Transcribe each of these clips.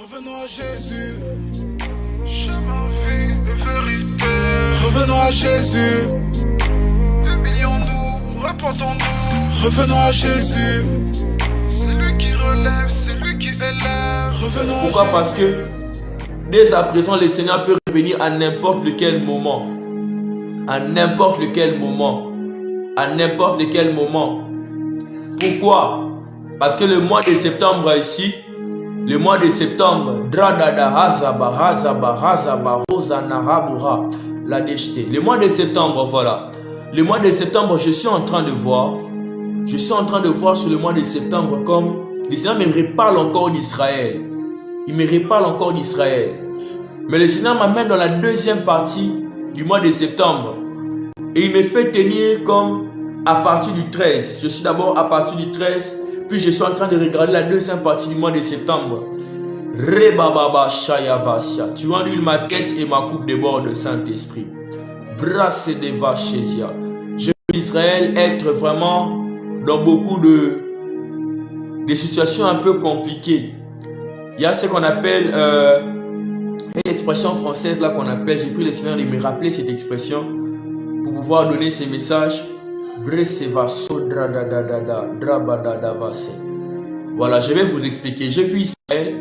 Revenons à Jésus, chemin, vie et vérité. Revenons à Jésus, humilions-nous, repentons-nous. Revenons à Jésus, c'est lui qui relève, c'est lui qui élève. Revenons Pourquoi? à Jésus. Parce que dès à présent, le Seigneur peut revenir à n'importe lequel moment. À n'importe lequel moment. À n'importe lequel moment. Pourquoi? Parce que le mois de septembre ici, le mois de septembre, le mois de septembre, voilà. Le mois de septembre, je suis en train de voir sur le mois de septembre comme le Seigneur me reparle encore d'Israël. Il me reparle encore d'Israël. Mais le Seigneur m'amène dans la deuxième partie du mois de septembre. Et il me fait tenir comme à partir du 13. Je suis d'abord à partir du 13. Puis je suis en train de regarder la deuxième partie du mois de septembre. Rebababa Shayavasia. Tu ennuies ma tête et ma coupe déborde de Saint-Esprit. Brasse de Vachesia. Je veux Israël être vraiment dans beaucoup de situations un peu compliquées. Il y a ce qu'on appelle une expression française là qu'on appelle, j'ai pris le Seigneur de me rappeler cette expression pour pouvoir donner ces messages. Voilà, je vais vous expliquer. J'ai vu Israël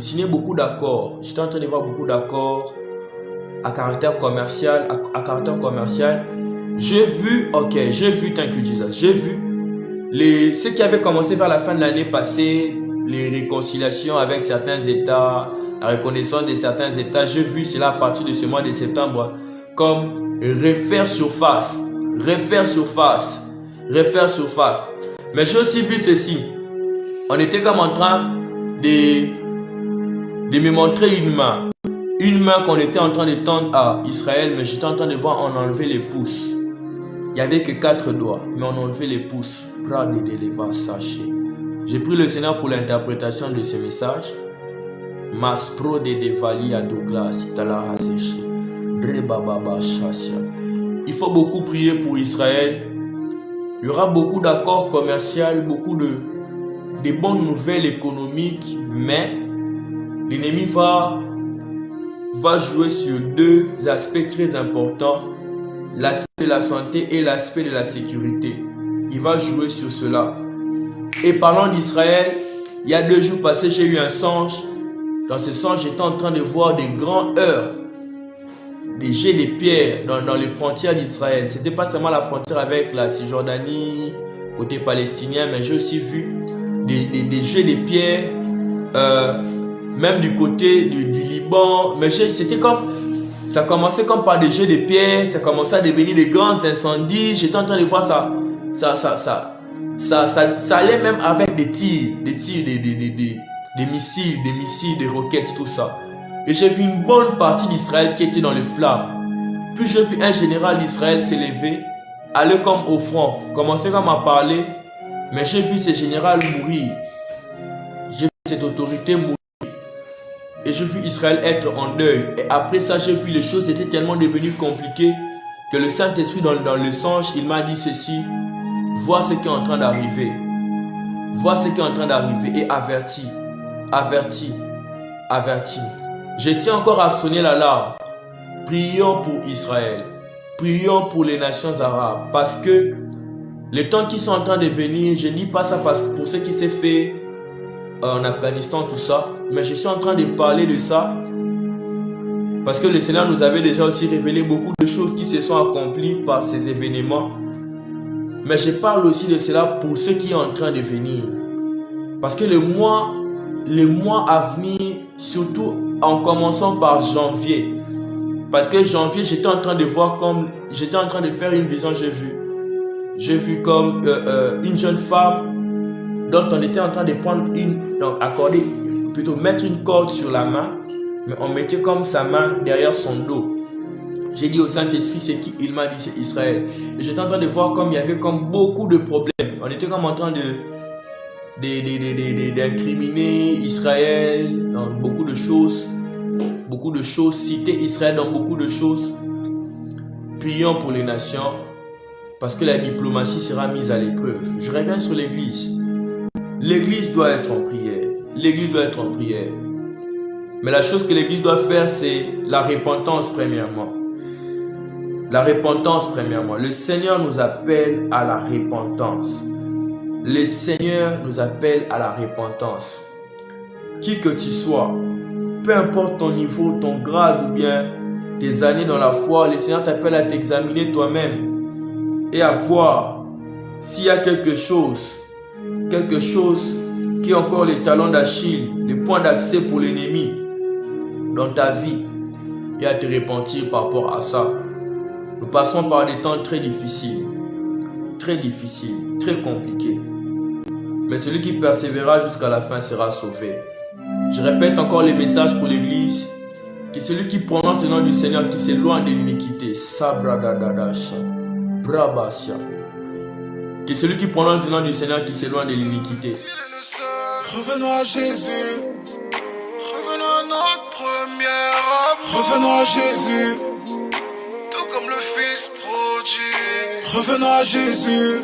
signer beaucoup d'accords. J'étais en train de voir beaucoup d'accords à caractère commercial. J'ai vu, thank you Jesus. J'ai vu ce qui avait commencé vers la fin de l'année passée, les réconciliations avec certains États, la reconnaissance de certains États. J'ai vu cela à partir de ce mois de septembre comme refaire surface. Mais j'ai aussi vu ceci. On était comme en train de me montrer une main. Une main qu'on était en train de tendre à Israël, mais j'étais en train de voir on enlever les pouces. Il n'y avait que 4 doigts, mais on enlevait les pouces. J'ai pris le Seigneur pour l'interprétation de ce message. Maspro de Devali à Douglas, il faut beaucoup prier pour Israël. Il y aura beaucoup d'accords commerciaux, beaucoup de bonnes nouvelles économiques, mais l'ennemi va jouer sur deux aspects très importants, l'aspect de la santé et l'aspect de la sécurité. Il va jouer sur cela. Et parlant d'Israël, il y a 2 jours passés, j'ai eu un songe. Dans ce songe, j'étais en train de voir des grands heurts, des jets de pierres dans les frontières d'Israël. Ce n'était pas seulement la frontière avec la Cisjordanie, côté palestinien, mais j'ai aussi vu des jets de pierres, même du côté du Liban. Mais c'était comme, ça commençait comme par des jets de pierres, ça commençait à devenir des grands incendies. J'étais en train de voir ça allait même avec des tirs, des missiles, des roquettes, tout ça. Et j'ai vu une bonne partie d'Israël qui était dans les flammes. Puis j'ai vu un général d'Israël s'élever, aller comme au front, commencer comme à parler. Mais j'ai vu ce général mourir. J'ai vu cette autorité mourir. Et j'ai vu Israël être en deuil. Et après ça, j'ai vu les choses étaient tellement devenues compliquées que le Saint-Esprit dans le songe, il m'a dit ceci. Vois ce qui est en train d'arriver. Vois ce qui est en train d'arriver et avertis. Je tiens encore à sonner l'alarme. Prions pour Israël. Prions pour les nations arabes. Parce que les temps qui sont en train de venir, je ne dis pas ça parce que pour ce qui s'est fait en Afghanistan, tout ça. Mais je suis en train de parler de ça. Parce que le Seigneur nous avait déjà aussi révélé beaucoup de choses qui se sont accomplies par ces événements. Mais je parle aussi de cela pour ce qui est en train de venir. Parce que les mois à venir, surtout en commençant par janvier. Parce que janvier, j'étais en train de faire une vision, j'ai vu comme une jeune femme dont on était en train de mettre une corde sur la main, mais on mettait comme sa main derrière son dos. J'ai dit au Saint-Esprit, c'est qui? Il m'a dit, c'est Israël. Et j'étais en train de voir comme il y avait comme beaucoup de problèmes. On était comme en train d'incriminer Israël dans beaucoup de choses, citer Israël dans beaucoup de choses. Prions pour les nations, parce que la diplomatie sera mise à l'épreuve. Je reviens sur l'église. L'église doit être en prière. l'église doit être en prière. Mais la chose que l'église doit faire, c'est la repentance premièrement. La repentance premièrement. Le Seigneur nous appelle à la repentance. Le Seigneur nous appelle à la repentance. Qui que tu sois, peu importe ton niveau, ton grade ou bien tes années dans la foi, le Seigneur t'appelle à t'examiner toi-même et à voir s'il y a quelque chose qui est encore les talons d'Achille, les points d'accès pour l'ennemi dans ta vie, et à te repentir par rapport à ça. Nous passons par des temps très difficiles, très compliqués. Mais celui qui persévérera jusqu'à la fin sera sauvé. Je répète encore les messages pour l'église, que celui qui prononce le nom du Seigneur, qui s'éloigne de l'iniquité, Sabradadadasha, Brabasha. Que celui qui prononce le nom du Seigneur, qui s'éloigne de l'iniquité. Revenons à Jésus. Revenons à notre première amour. Revenons à Jésus. Tout comme le Fils prodigue. Revenons à Jésus.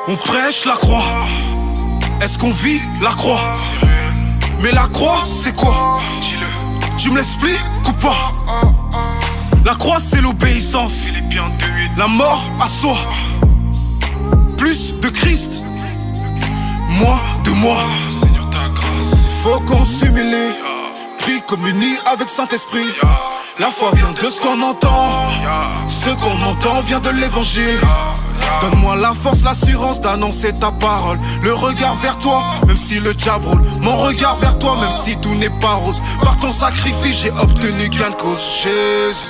On prêche la croix. Est-ce qu'on vit la croix? Mais la croix, c'est quoi? Tu me l'expliques ou pas? La croix, c'est l'obéissance. La mort à soi. Plus de Christ, moins de moi. Seigneur, ta grâce. Il faut qu'on s'humilie, prie, communie avec Saint-Esprit. La foi vient de ce qu'on entend. Ce qu'on entend vient de l'évangile. Donne-moi la force, l'assurance d'annoncer ta parole. Le regard vers toi, même si le diable roule. Mon regard vers toi, même si tout n'est pas rose. Par ton sacrifice, j'ai obtenu gain de cause. Jésus.